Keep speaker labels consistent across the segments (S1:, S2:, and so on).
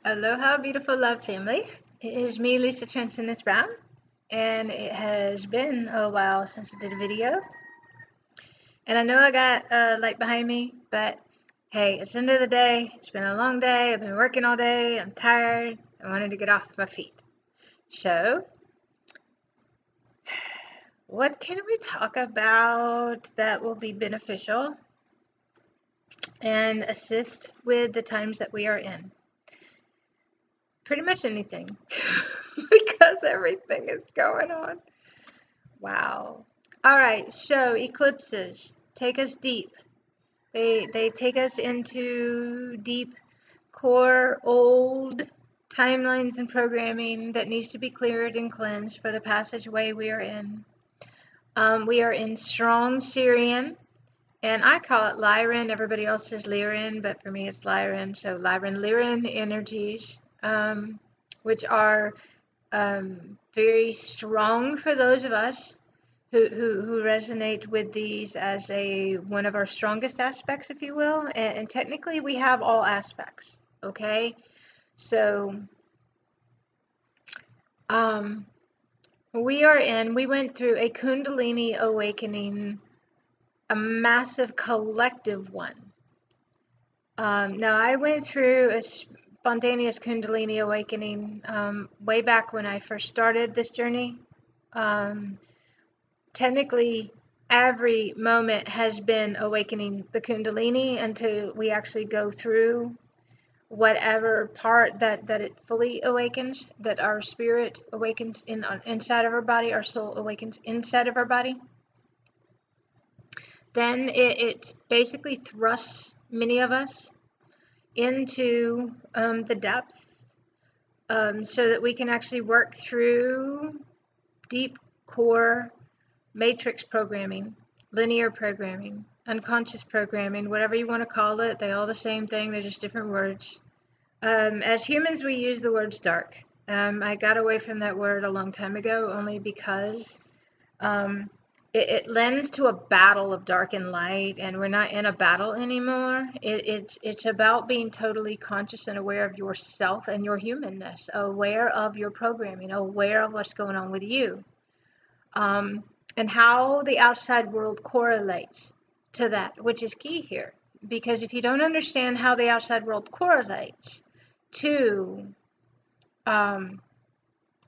S1: Aloha, beautiful love family. It is me, Lisa Transcendence Brown, and it has been a while since I did a video. And I know I got a light behind me, but hey, it's the end of the day. It's been a long day. I've been working all day. I'm tired. I wanted to get off my feet. So, what can we talk about that will be beneficial and assist with the times that we are in? Pretty much anything. Because everything is going on. Wow. All right, so eclipses take us deep. They take us into deep core old timelines and programming that needs to be cleared and cleansed for the passageway we are in. We are in strong Sirian, and I call it Lyran. Everybody else says Lyran, but for me it's Lyran. So Lyran energies, which are very strong for those of us who resonate with these as one of our strongest aspects, if you will. And technically we have all aspects, okay? So we went through a Kundalini awakening, a massive collective one. Now I went through a spontaneous Kundalini awakening way back when I first started this journey. Technically, every moment has been awakening the Kundalini until we actually go through whatever part that it fully awakens, that our spirit awakens inside of our body, our soul awakens inside of our body. Then it basically thrusts many of us into the depths so that we can actually work through deep core matrix programming, linear programming, unconscious programming, whatever you want to call it. They're all the same thing. They're just different words. As humans, we use the words dark. I got away from that word a long time ago, only because it lends to a battle of dark and light, and we're not in a battle anymore. It's about being totally conscious and aware of yourself and your humanness, aware of your programming, aware of what's going on with you. And how the outside world correlates to that, which is key here. Because if you don't understand how the outside world correlates to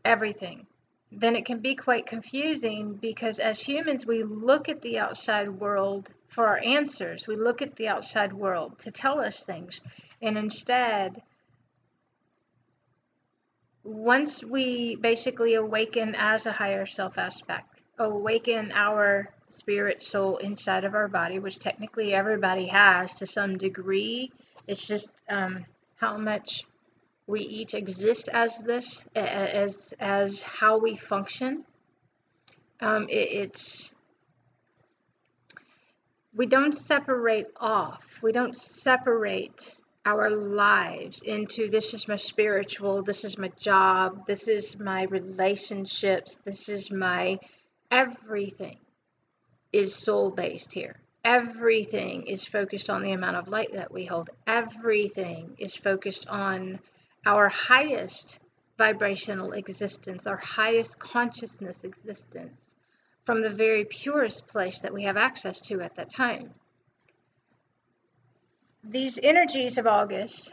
S1: everything, then it can be quite confusing, because as humans, we look at the outside world for our answers. We look at the outside world to tell us things. And instead, once we basically awaken as a higher self aspect, awaken our spirit soul inside of our body, which technically everybody has to some degree. It's just how much we each exist as this, as how we function. We don't separate off. We don't separate our lives into, this is my spiritual, this is my job, this is my relationships, this is my everything is soul-based here. Everything is focused on the amount of light that we hold. Everything is focused on our highest vibrational existence, our highest consciousness existence, from the very purest place that we have access to at that time. These energies of August,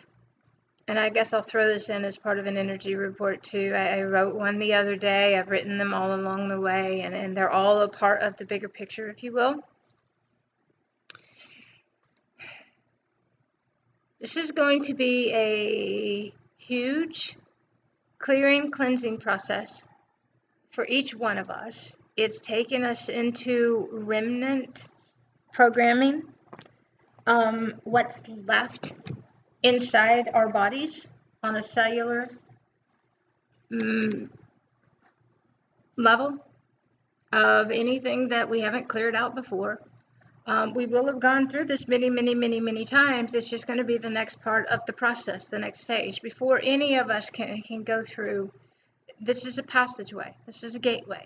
S1: and I guess I'll throw this in as part of an energy report too. I wrote one the other day. I've written them all along the way, and they're all a part of the bigger picture, if you will. This is going to be a huge clearing, cleansing process for each one of us. It's taken us into remnant programming, what's left inside our bodies on a cellular level of anything that we haven't cleared out before. We will have gone through this many times. It's just going to be the next part of the process, the next phase. Before any of us can go through, this is a passageway. This is a gateway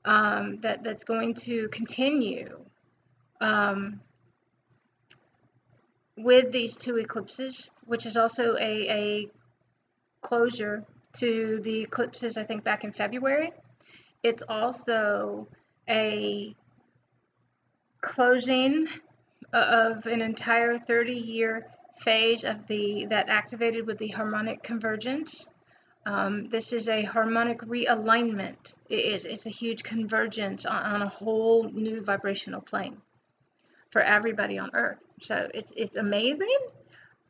S1: that's going to continue with these two eclipses, which is also a closure to the eclipses, I think, back in February. It's also a closing of an entire 30-year phase of that activated with the harmonic convergence. This is a harmonic realignment. It's a huge convergence on a whole new vibrational plane for everybody on Earth. So it's amazing.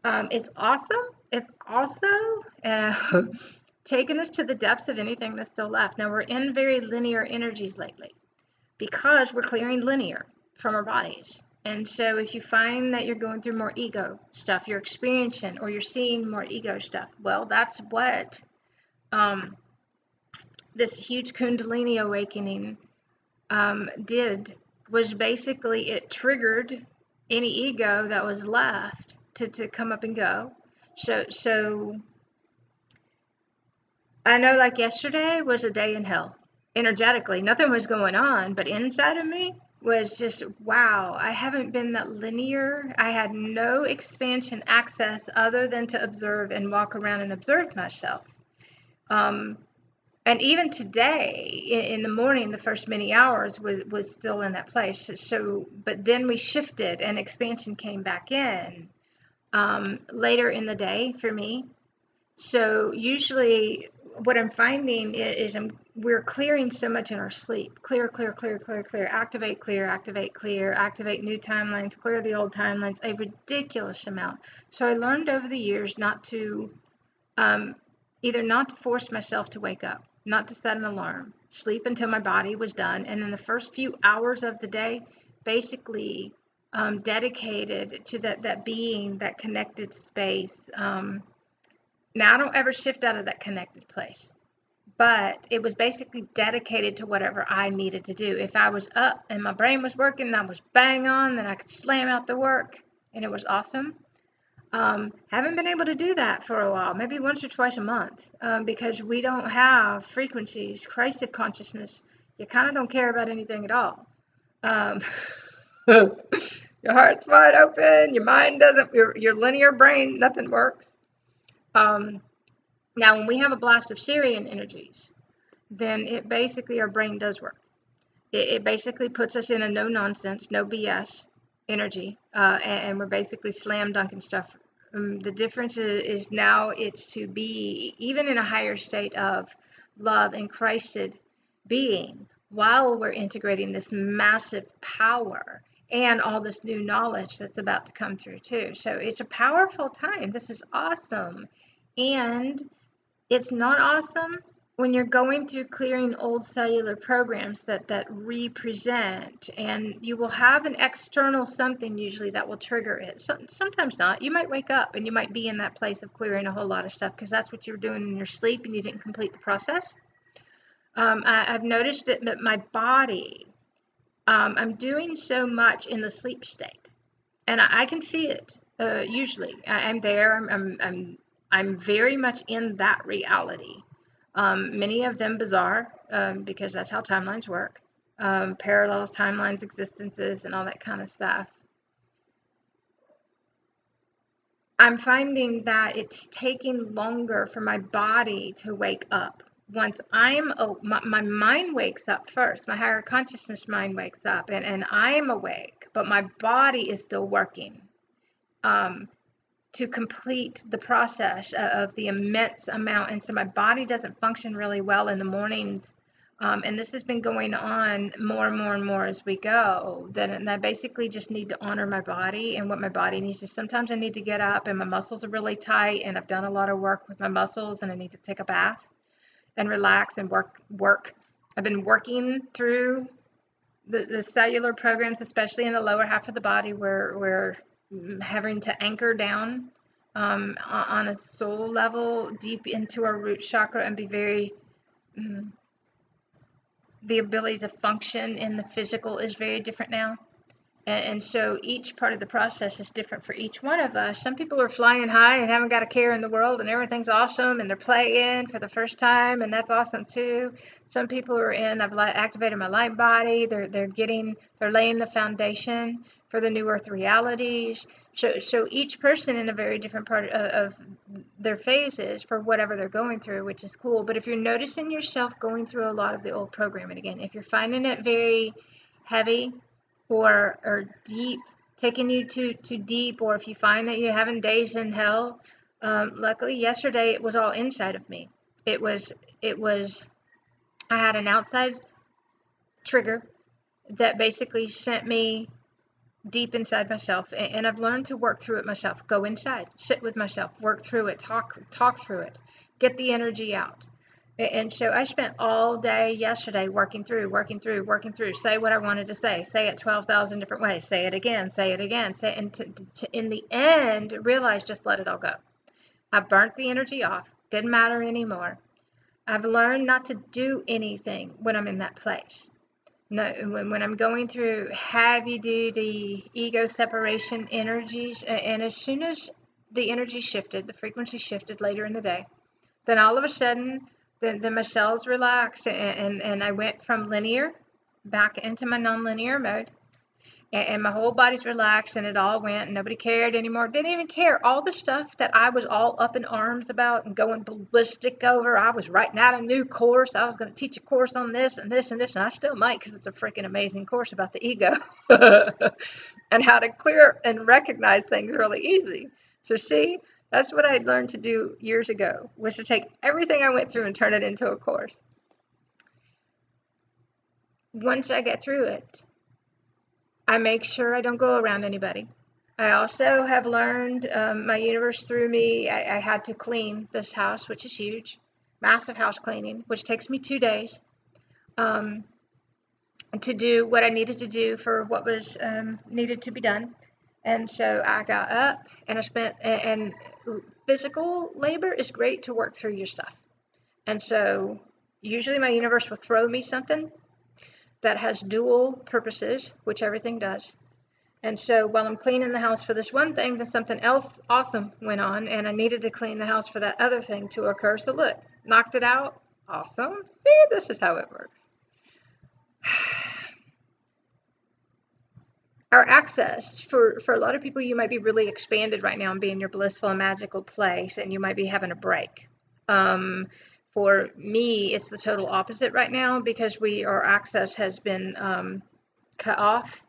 S1: It's awesome. It's also taken us to the depths of anything that's still left. Now, we're in very linear energies lately because we're clearing linear from our bodies. And so if you find that you're going through more ego stuff, you're experiencing or you're seeing more ego stuff, well, that's what this huge Kundalini awakening did, was basically it triggered any ego that was left to come up and go. So I know, like, yesterday was a day in hell. Energetically, nothing was going on, but inside of me was just, wow, I haven't been that linear. I had no expansion access other than to observe and walk around and observe myself. And even today, in the morning, the first many hours was still in that place. So, but then we shifted and expansion came back in later in the day for me. So usually what I'm finding is we're clearing so much in our sleep. Clear, clear, clear, clear, clear. Activate, clear, activate, clear. Activate new timelines, clear the old timelines, a ridiculous amount. So I learned over the years not to, either not to force myself to wake up, not to set an alarm, sleep until my body was done. And in the first few hours of the day, basically dedicated to that being, that connected space. Now, I don't ever shift out of that connected place, but it was basically dedicated to whatever I needed to do. If I was up and my brain was working and I was bang on, then I could slam out the work, and it was awesome. Haven't been able to do that for a while, maybe once or twice a month, because we don't have frequencies, Christ consciousness. You kind of don't care about anything at all. Your heart's wide open, your mind doesn't, your linear brain, nothing works. Now, when we have a blast of Sirian energies, then it basically, our brain does work. It basically puts us in a no nonsense, no BS energy, and we're basically slam dunking stuff. The difference is now it's to be even in a higher state of love and Christed being while we're integrating this massive power and all this new knowledge that's about to come through too. So it's a powerful time. This is awesome. And it's not awesome when you're going through clearing old cellular programs that represent, and you will have an external something usually that will trigger it. Sometimes not. You might wake up and you might be in that place of clearing a whole lot of stuff because that's what you were doing in your sleep and you didn't complete the process. I've noticed that my body, I'm doing so much in the sleep state, and I can see it. Usually, I'm there. I'm very much in that reality. Many of them bizarre, because that's how timelines work. Parallels, timelines, existences, and all that kind of stuff. I'm finding that it's taking longer for my body to wake up. Once my mind wakes up first, my higher consciousness mind wakes up, and I'm awake, but my body is still working. To complete the process of the immense amount. And so my body doesn't function really well in the mornings. And this has been going on more and more and more as we go. Then I basically just need to honor my body and what my body needs to. Sometimes I need to get up and my muscles are really tight and I've done a lot of work with my muscles and I need to take a bath and relax and work. I've been working through the cellular programs, especially in the lower half of the body where we're having to anchor down on a soul level deep into our root chakra and be very the ability to function in the physical is very different now, and so each part of the process is different for each one of us. Some people are flying high and haven't got a care in the world and everything's awesome and they're playing for the first time and that's awesome too. Some people are in, I've activated my light body, they're laying the foundation for the new earth realities. So each person in a very different part of their phases for whatever they're going through, which is cool. But if you're noticing yourself going through a lot of the old programming again, if you're finding it very heavy or deep, taking you too deep, or if you find that you're having days in hell, luckily yesterday it was all inside of me. It was I had an outside trigger that basically sent me deep inside myself, and I've learned to work through it myself. Go inside, sit with myself, work through it, talk through it, get the energy out. And so I spent all day yesterday working through, say what I wanted to say it 12,000 different ways, say it again, and in the end, realize just let it all go. I burnt the energy off, didn't matter anymore. I've learned not to do anything when I'm in that place. No, when I'm going through heavy duty ego separation energies, and as soon as the energy shifted, the frequency shifted later in the day, then all of a sudden, then my cells relaxed, and I went from linear back into my non-linear mode, and my whole body's relaxed, and it all went, and nobody cared anymore. Didn't even care. All the stuff that I was all up in arms about and going ballistic over, I was writing out a new course. I was going to teach a course on this and this and this, and I still might, because it's a freaking amazing course about the ego and how to clear and recognize things really easy. So see, that's what I learned to do years ago, was to take everything I went through and turn it into a course. Once I get through it, I make sure I don't go around anybody. I also have learned, my universe through me, I had to clean this house, which is huge, massive house cleaning, which takes me 2 days to do what I needed to do for what was needed to be done. And so I got up and I spent, and physical labor is great to work through your stuff. And so usually my universe will throw me something that has dual purposes, which everything does. And so while I'm cleaning the house for this one thing, then something else awesome went on, and I needed to clean the house for that other thing to occur. So look, knocked it out. Awesome. See, this is how it works. Our access, for a lot of people, you might be really expanded right now and be in your blissful and magical place, and you might be having a break. For me, it's the total opposite right now, because our access has been cut off.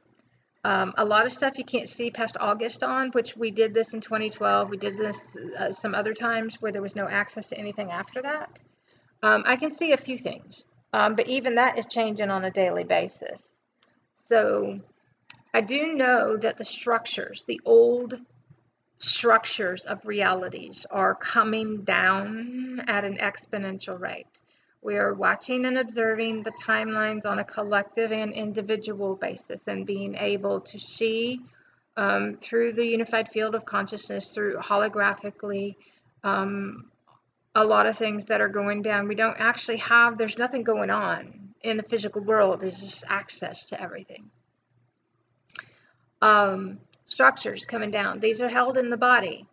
S1: A lot of stuff you can't see past August on, which we did this in 2012. We did this some other times where there was no access to anything after that. I can see a few things, but even that is changing on a daily basis. So I do know that the structures, the old structures of realities, are coming down at an exponential rate. We are watching and observing the timelines on a collective and individual basis, and being able to see through the unified field of consciousness, through holographically, a lot of things that are going down. We don't actually have, there's nothing going on in the physical world. There's just access to everything. Structures coming down. These are held in the body.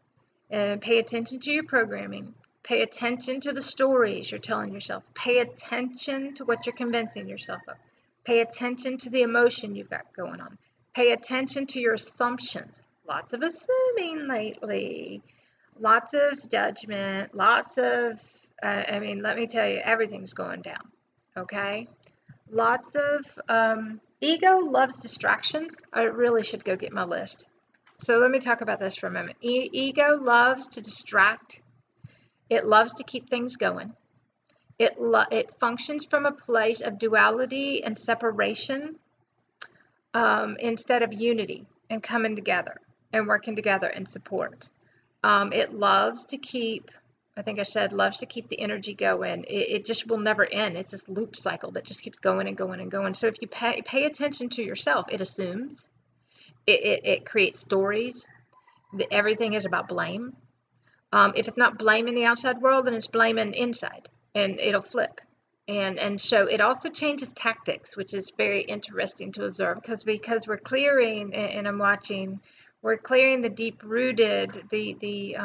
S1: And pay attention to your programming. Pay attention to the stories you're telling yourself. Pay attention to what you're convincing yourself of. Pay attention to the emotion you've got going on. Pay attention to your assumptions. Lots of assuming lately. Lots of judgment. Lots of, let me tell you, everything's going down. Okay? Lots of, ego loves distractions. I really should go get my list. So let me talk about this for a moment. Ego loves to distract. It loves to keep things going. It functions from a place of duality and separation instead of unity and coming together and working together in support. It loves to keep, I think I said, loves to keep the energy going. It just will never end. It's this loop cycle that just keeps going and going and going. So if you pay attention to yourself, it assumes. It creates stories. Everything is about blame. If it's not blaming the outside world, then it's blaming inside, and it'll flip. And so it also changes tactics, which is very interesting to observe, because we're clearing, and I'm watching, we're clearing the deep-rooted, the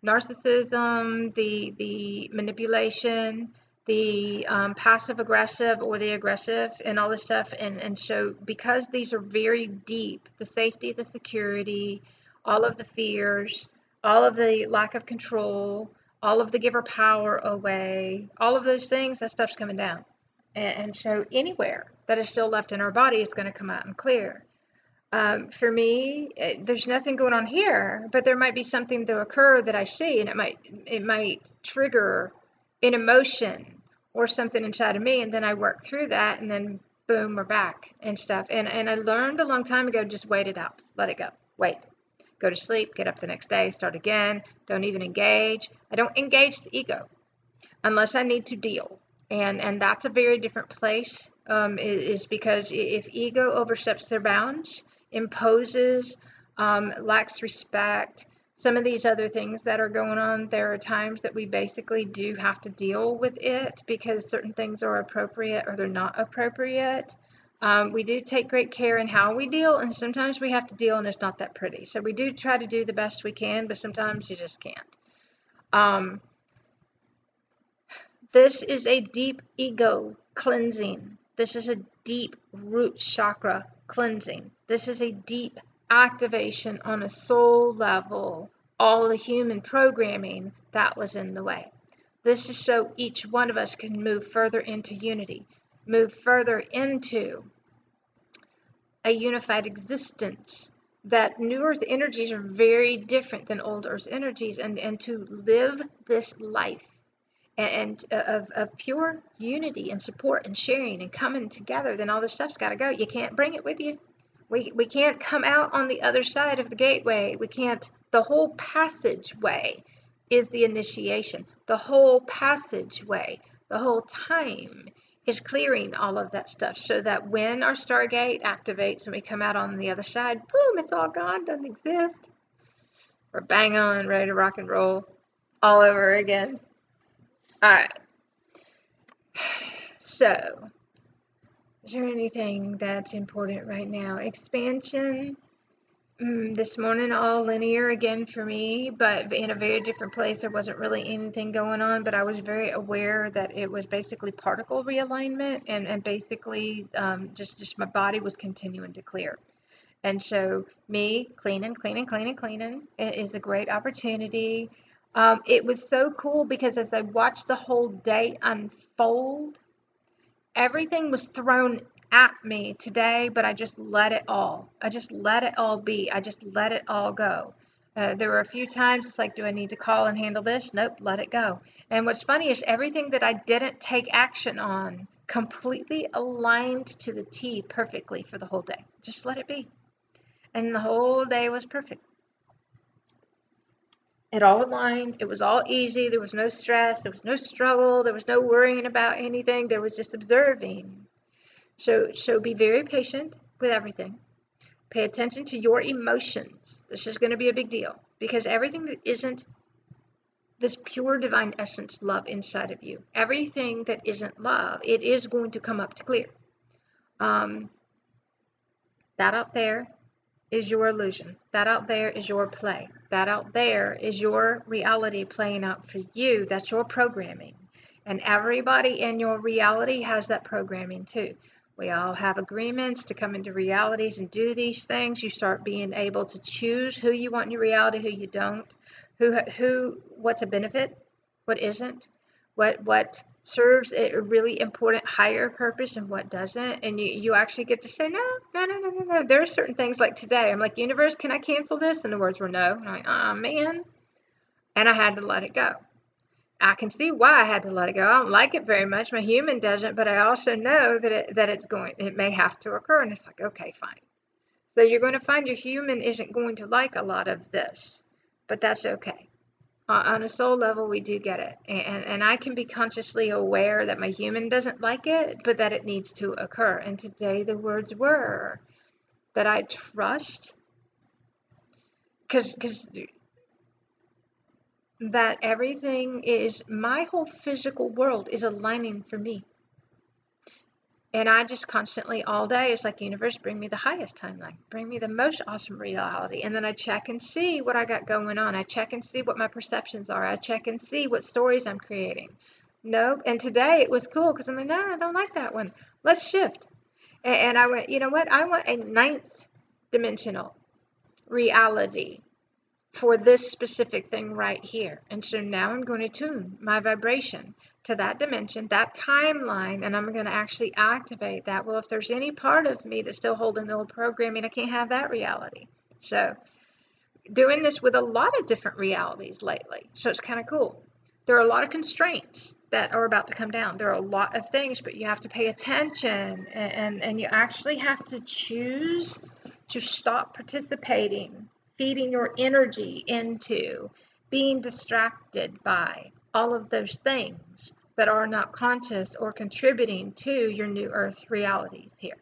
S1: narcissism, the manipulation, the passive aggressive or the aggressive and all this stuff. And so because these are very deep, the safety, the security, all of the fears, all of the lack of control, all of the giver power away, all of those things, that stuff's coming down. And so anywhere that is still left in our body is going to come out and clear. For me, there's nothing going on here, but there might be something to occur that I see, and it might trigger an emotion or something inside of me, and then I work through that, and then boom, we're back and stuff. And I learned a long time ago, just wait it out, let it go, wait, go to sleep, get up the next day, start again. Don't even engage. I don't engage the ego unless I need to deal. And that's a very different place, is because if ego oversteps their bounds, imposes, lacks respect, some of these other things that are going on, there are times that we basically do have to deal with it because certain things are appropriate or they're not appropriate. We do take great care in how we deal, and sometimes we have to deal and it's not that pretty. So we do try to do the best we can, but sometimes you just can't. This is a deep ego cleansing. This is a deep root chakra cleansing. This is a deep activation on a soul level, all the human programming that was in the way. This is so each one of us can move further into unity, move further into a unified existence. That new earth energies are very different than old earth energies, and to live this life and of pure unity and support and sharing and coming together, then all this stuff's got to go. You can't bring it with you. We can't come out on the other side of the gateway. We can't. The whole passageway is the initiation. The whole passageway, the whole time is clearing all of that stuff so that when our Stargate activates and we come out on the other side, boom, it's all gone, doesn't exist. We're bang on, ready to rock and roll all over again. All right. So, is there anything that's important right now? Expansion. This morning, all linear again for me, but in a very different place. There wasn't really anything going on, but I was very aware that it was basically particle realignment, and basically just my body was continuing to clear. And so me cleaning is a great opportunity. It was so cool because as I watched the whole day unfold, everything was thrown at me today, but I just let it all. I just let it all be. I just let it all go. There were a few times it's like, do I need to call and handle this? Nope, let it go. And what's funny is everything that I didn't take action on completely aligned to the T perfectly for the whole day. Just let it be. And the whole day was perfect. It all aligned. It was all easy. There was no stress. There was no struggle. There was no worrying about anything. There was just observing. So be very patient with everything. Pay attention to your emotions. This is going to be a big deal because everything that isn't this pure divine essence love inside of you, everything that isn't love, it is going to come up to clear. That out there is your illusion. That out there is your play. That out there is your reality playing out for you. That's your programming. And everybody in your reality has that programming too. We all have agreements to come into realities and do these things. You start being able to choose who you want in your reality, who you don't, what's a benefit, what isn't, what serves a really important higher purpose and what doesn't. And you actually get to say, no. There are certain things like today. I'm like, universe, can I cancel this? And the words were no. And I'm like, oh man. And I had to let it go. I can see why I had to let it go. I don't like it very much. My human doesn't, but I also know that it may have to occur. And it's like, okay, fine. So you're going to find your human isn't going to like a lot of this, but that's okay. On a soul level, we do get it. And I can be consciously aware that my human doesn't like it, but that it needs to occur. And today the words were that I trust, because that everything is, my whole physical world is aligning for me. And I just constantly all day, it's like, universe, bring me the highest timeline. Bring me the most awesome reality. And then I check and see what I got going on. I check and see what my perceptions are. I check and see what stories I'm creating. Nope. And today it was cool because I'm like, no, I don't like that one. Let's shift. And I went, you know what? I want a ninth dimensional reality for this specific thing right here. And so now I'm going to tune my vibration to that dimension, that timeline, and I'm going to actually activate that. Well, if there's any part of me that's still holding the old programming, I can't have that reality. So doing this with a lot of different realities lately. So it's kind of cool. There are a lot of constraints that are about to come down. There are a lot of things, but you have to pay attention, and you actually have to choose to stop participating, feeding your energy into being distracted by all of those things that are not conscious or contributing to your new earth realities here.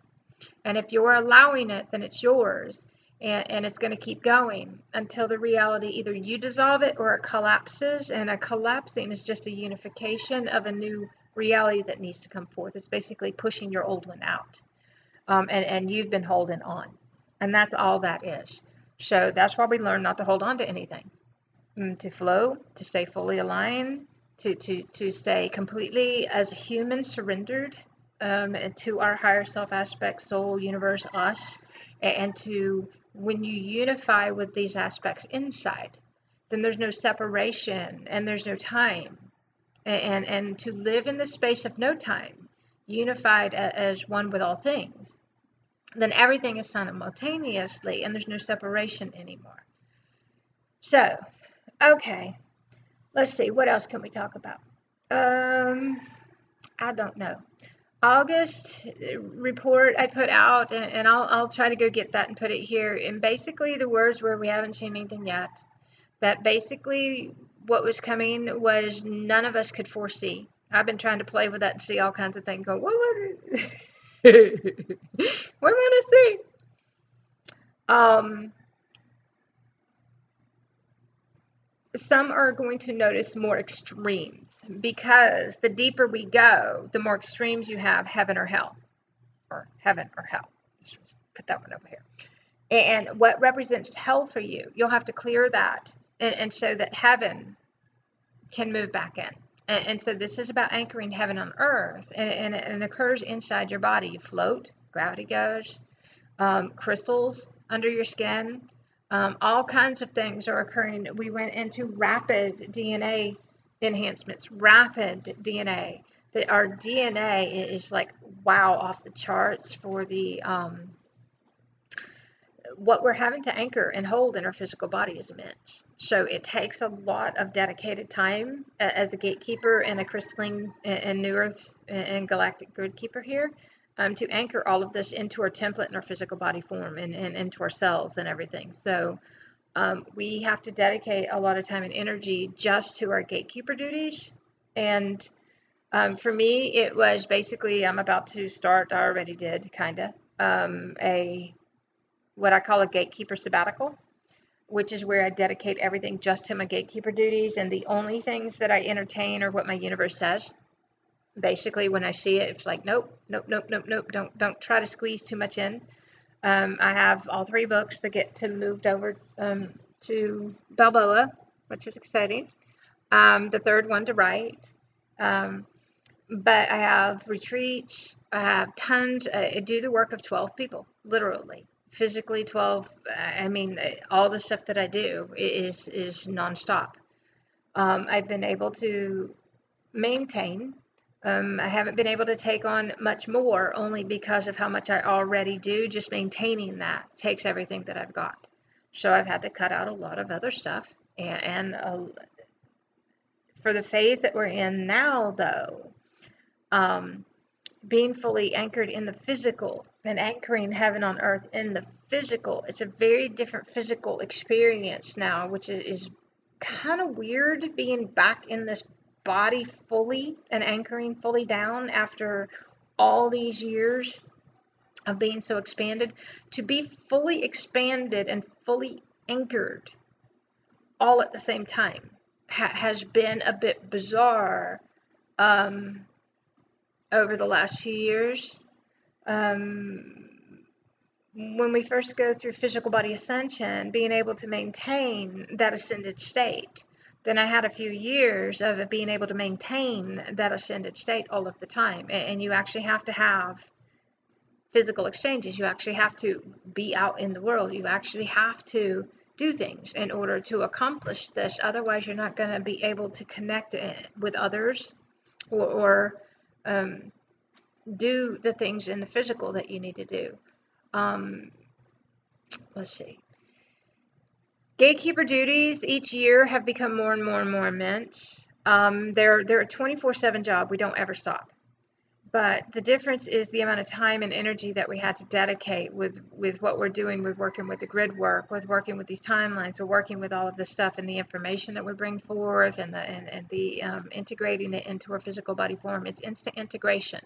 S1: And if you're allowing it, then it's yours. And it's going to keep going until the reality, either you dissolve it or it collapses. And a collapsing is just a unification of a new reality that needs to come forth. It's basically pushing your old one out. And you've been holding on. And that's all that is. So that's why we learn not to hold on to anything. To flow, to stay fully aligned, to stay completely as a human surrendered to our higher self aspect, soul, universe, us, and to when you unify with these aspects inside, then there's no separation and there's no time. And to live in the space of no time, unified as one with all things, then everything is simultaneously and there's no separation anymore. So, okay, let's see, what else can we talk about? I don't know. August report I put out, and I'll try to go get that and put it here. And basically, the words were, we haven't seen anything yet. That basically what was coming was none of us could foresee. I've been trying to play with that and see all kinds of things. Go, what was it? What am I gonna see? Some are going to notice more extremes because the deeper we go, the more extremes you have, heaven or hell, or heaven or hell. Let's just put that one over here. And what represents hell for you, you'll have to clear that and so that heaven can move back in. And so this is about anchoring heaven on earth, and it occurs inside your body. You float, gravity goes, crystals under your skin. All kinds of things are occurring. We went into rapid DNA enhancements, rapid DNA. Our DNA is like, wow, off the charts for the what we're having to anchor and hold in our physical body is immense. So it takes a lot of dedicated time as a gatekeeper and a crystalline and new earth and galactic grid keeper here. To anchor all of this into our template and our physical body form and into our cells and everything. So we have to dedicate a lot of time and energy just to our gatekeeper duties. And for me, it was basically, I'm about to start, I already did, kind of, what I call a gatekeeper sabbatical, which is where I dedicate everything just to my gatekeeper duties. And the only things that I entertain are what my universe says. Basically, when I see it, it's like, nope, nope, nope, nope, nope. Don't try to squeeze too much in. I have all 3 books that get moved over to Balboa, which is exciting. The 3rd one to write. But I have retreats. I have tons. I do the work of 12 people, literally, physically 12. I mean, all the stuff that I do is nonstop. I've been able to maintain. I haven't been able to take on much more only because of how much I already do. Just maintaining that takes everything that I've got. So I've had to cut out a lot of other stuff. And for the phase that we're in now, though, being fully anchored in the physical and anchoring heaven on earth in the physical, it's a very different physical experience now, which is kind of weird, being back in this body fully and anchoring fully down after all these years of being so expanded. To be fully expanded and fully anchored all at the same time has been a bit bizarre over the last few years. When we first go through physical body ascension, being able to maintain that ascended state, then I had a few years of it being able to maintain that ascended state all of the time. And you actually have to have physical exchanges. You actually have to be out in the world. You actually have to do things in order to accomplish this. Otherwise, you're not going to be able to connect with others or do the things in the physical that you need to do. Let's see. Gatekeeper duties each year have become more and more and more immense. They're a 24/7 job. We don't ever stop. But the difference is the amount of time and energy that we had to dedicate with what we're doing, with working with the grid work, with working with these timelines, we're working with all of this stuff and the information that we bring forth and the integrating it into our physical body form. It's instant integration.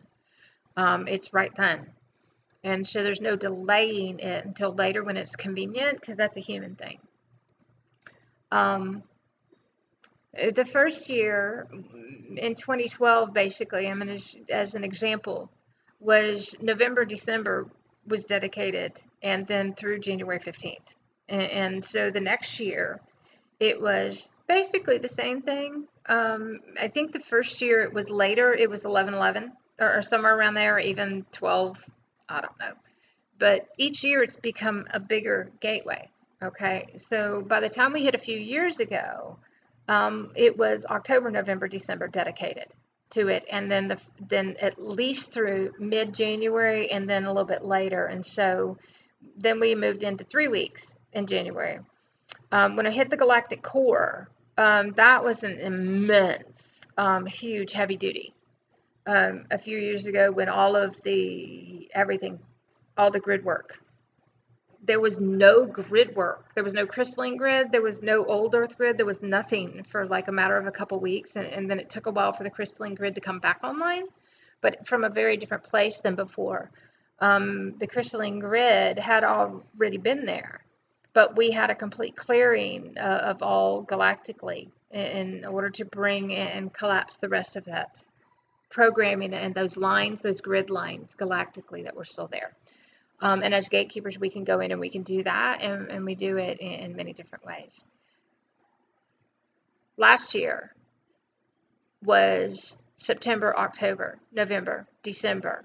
S1: It's right then. And so there's no delaying it until later when it's convenient, because that's a human thing. The first year in 2012, basically, I mean, as an example, was November, December was dedicated, and then through January 15th. And so the next year, it was basically the same thing. I think the first year it was later, it was 11/11 or somewhere around there, or even 12, I don't know. But each year it's become a bigger gateway. Okay, so by the time we hit a few years ago, it was October, November, December dedicated to it, and then at least through mid-January, and then a little bit later. And so then we moved into 3 weeks in January. When I hit the galactic core, that was an immense, huge, heavy duty. A few years ago, when all of all the grid work, there was no grid work. There was no crystalline grid. There was no old earth grid. There was nothing for like a matter of a couple weeks. And then it took a while for the crystalline grid to come back online, but from a very different place than before. The crystalline grid had already been there, but we had a complete clearing of all galactically in order to bring and collapse the rest of that programming and those lines, those grid lines galactically that were still there. And as gatekeepers, we can go in and we can do that, and we do it in many different ways. Last year was September, October, November, December,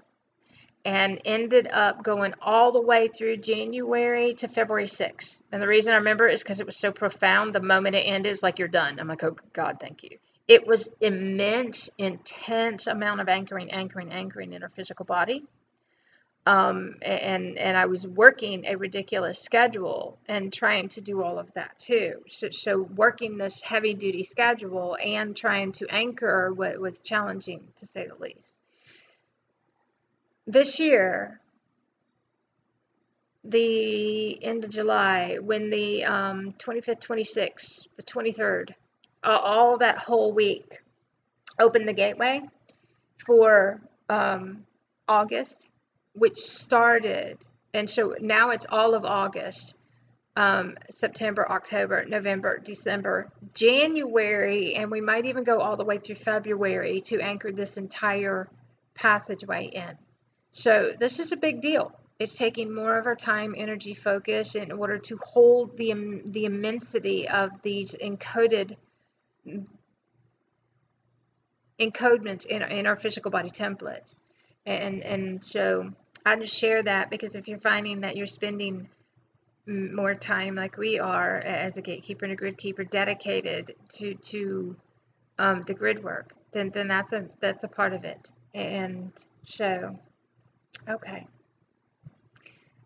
S1: and ended up going all the way through January to February 6th. And the reason I remember is because it was so profound. The moment it ended, it's like, you're done. I'm like, oh, God, thank you. It was immense, intense amount of anchoring in our physical body. And I was working a ridiculous schedule and trying to do all of that too. So working this heavy duty schedule and trying to anchor was challenging, to say the least. This year, the end of July, when the 25th, 26th, the 23rd, all that whole week opened the gateway for August, which started, and so now it's all of August, September, October, November, December, January, and we might even go all the way through February to anchor this entire passageway in. So this is a big deal. It's taking more of our time, energy, focus in order to hold the immensity of these encodements in our physical body template. And so I just share that because if you're finding that you're spending more time like we are as a gatekeeper and a grid keeper dedicated to the grid work, then that's a part of it. And so, okay.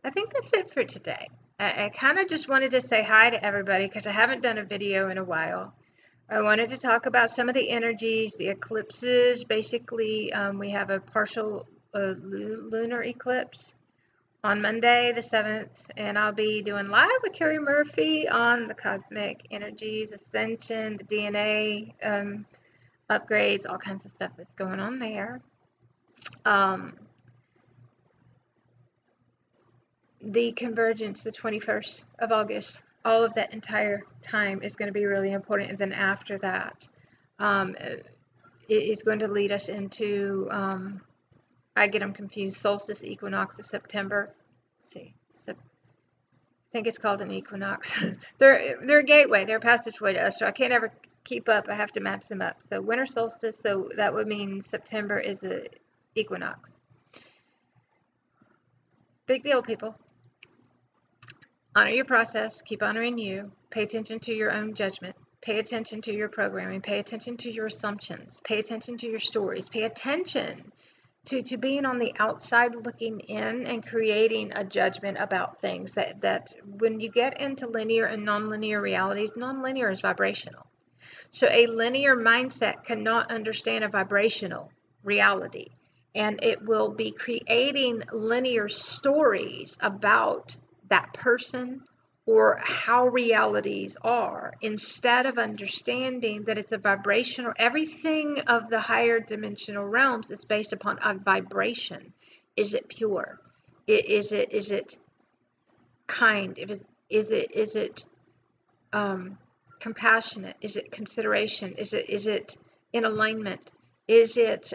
S1: I think that's it for today. I kind of just wanted to say hi to everybody because I haven't done a video in a while. I wanted to talk about some of the energies, the eclipses. Basically, we have a partial lunar eclipse on Monday the 7th, and I'll be doing live with Carrie Murphy on the cosmic energies, ascension, the DNA upgrades, all kinds of stuff that's going on there. The convergence, the 21st of August, all of that entire time is going to be really important. And then after that, it is going to lead us into, I get them confused, solstice, equinox of September. Let's see, I think it's called an equinox. they're a gateway, they're a passageway to us, so I can't ever keep up. I have to match them up. So winter solstice, so that would mean September is the equinox. Big deal, people. Honor your process. Keep honoring you. Pay attention to your own judgment. Pay attention to your programming. Pay attention to your assumptions. Pay attention to your stories. Pay attention to being on the outside looking in and creating a judgment about things. That when you get into linear and nonlinear realities, nonlinear is vibrational. So a linear mindset cannot understand a vibrational reality. And it will be creating linear stories about that person or how realities are, instead of understanding that it's a vibrational. Everything of the higher dimensional realms is based upon a vibration. Is it pure? Is it kind? Is it compassionate? Is it consideration? Is it in alignment? Is it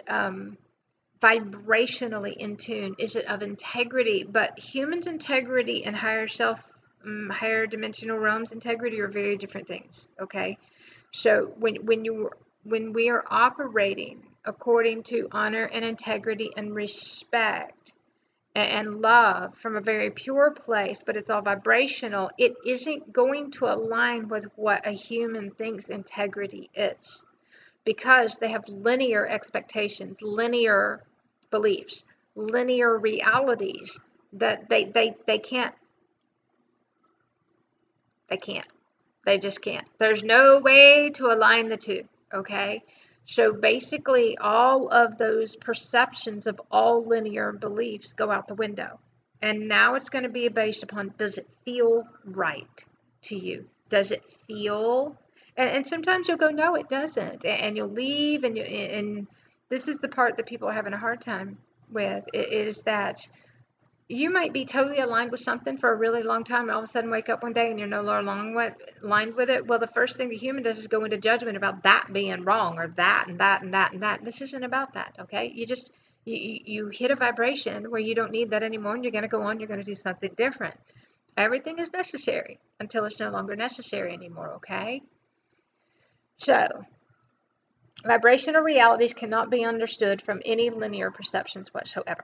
S1: vibrationally in tune? Is it of integrity? But humans' integrity and higher self, higher dimensional realms integrity are very different things. Okay, so when we are operating according to honor and integrity and respect and love from a very pure place, but it's all vibrational, it isn't going to align with what a human thinks integrity is, because they have linear expectations, linear beliefs, linear realities that they can't. They just can't. There's no way to align the two, okay? So basically, all of those perceptions of all linear beliefs go out the window. And now it's going to be based upon, does it feel right to you? Does it feel? And sometimes you'll go, no, it doesn't. And you'll leave, and this is the part that people are having a hard time with, is that you might be totally aligned with something for a really long time, and all of a sudden wake up one day and you're no longer aligned with it. Well, the first thing the human does is go into judgment about that being wrong, or that and that and that and that. This isn't about that, okay? You hit a vibration where you don't need that anymore, and you're going to go on, you're going to do something different. Everything is necessary until it's no longer necessary anymore, okay? So, vibrational realities cannot be understood from any linear perceptions whatsoever.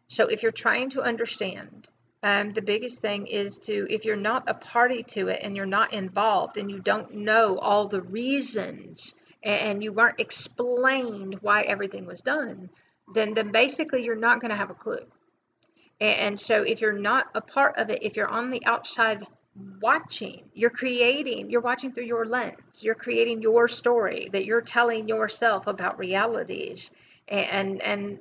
S1: So if you're trying to understand, the biggest thing is if you're not a party to it and you're not involved and you don't know all the reasons and you weren't explained why everything was done, then basically you're not going to have a clue. And so if you're not a part of it, if you're on the outside watching, you're watching through your lens. You're creating your story that you're telling yourself about realities. And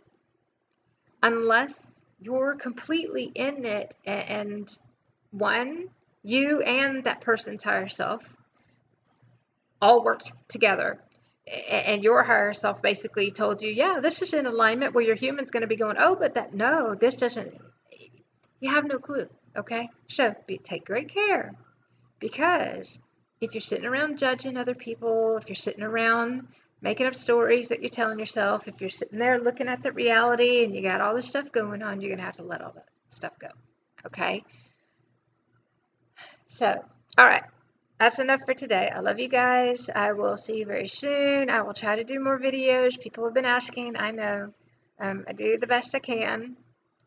S1: unless you're completely in it, and one, you and that person's higher self all worked together, and your higher self basically told you, yeah, this is in alignment, where your human's going to be going, oh, but this doesn't, you have no clue, okay? So take great care, because if you're sitting around judging other people, if you're sitting around making up stories that you're telling yourself, if you're sitting there looking at the reality and you got all this stuff going on, you're going to have to let all that stuff go, okay? So, all right. That's enough for today. I love you guys. I will see you very soon. I will try to do more videos. People have been asking. I know. I do the best I can.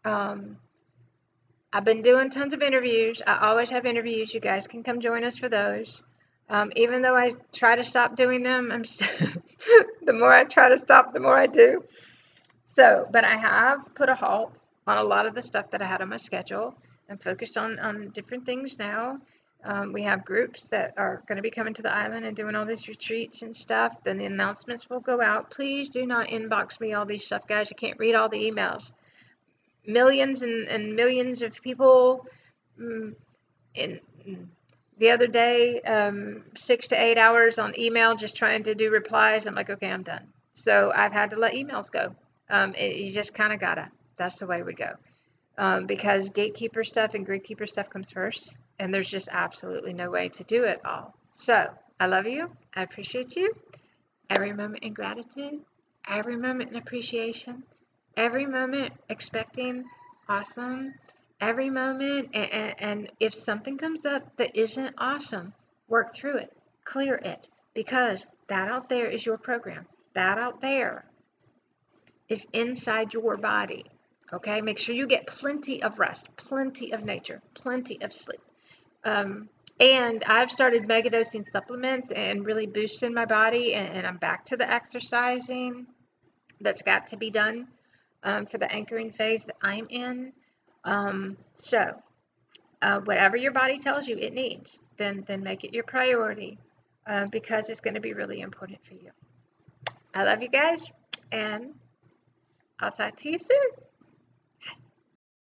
S1: I've been doing tons of interviews. I always have interviews. You guys can come join us for those. Even though I try to stop doing them, the more I try to stop, the more I do. So, but I have put a halt on a lot of the stuff that I had on my schedule. I'm focused on different things now. We have groups that are going to be coming to the island and doing all these retreats and stuff. Then the announcements will go out. Please do not inbox me all these stuff, guys. I can't read all the emails. Millions and millions of people. In the other day, 6 to 8 hours on email just trying to do replies. I'm like, okay, I'm done. So I've had to let emails go. You just kind of gotta. That's the way we go. Because Gatekeeper stuff and Gatekeeper stuff comes first. And there's just absolutely no way to do it all. So, I love you. I appreciate you. Every moment in gratitude. Every moment in appreciation. Every moment expecting awesome. Every moment. And if something comes up that isn't awesome, work through it. Clear it. because that out there is your program. That out there is inside your body. Okay, make sure you get plenty of rest, plenty of nature, plenty of sleep. And I've started megadosing supplements and really boosting my body, and I'm back to the exercising that's got to be done for the anchoring phase that I'm in. So whatever your body tells you it needs, then make it your priority, because it's going to be really important for you. I love you guys, and I'll talk to you soon.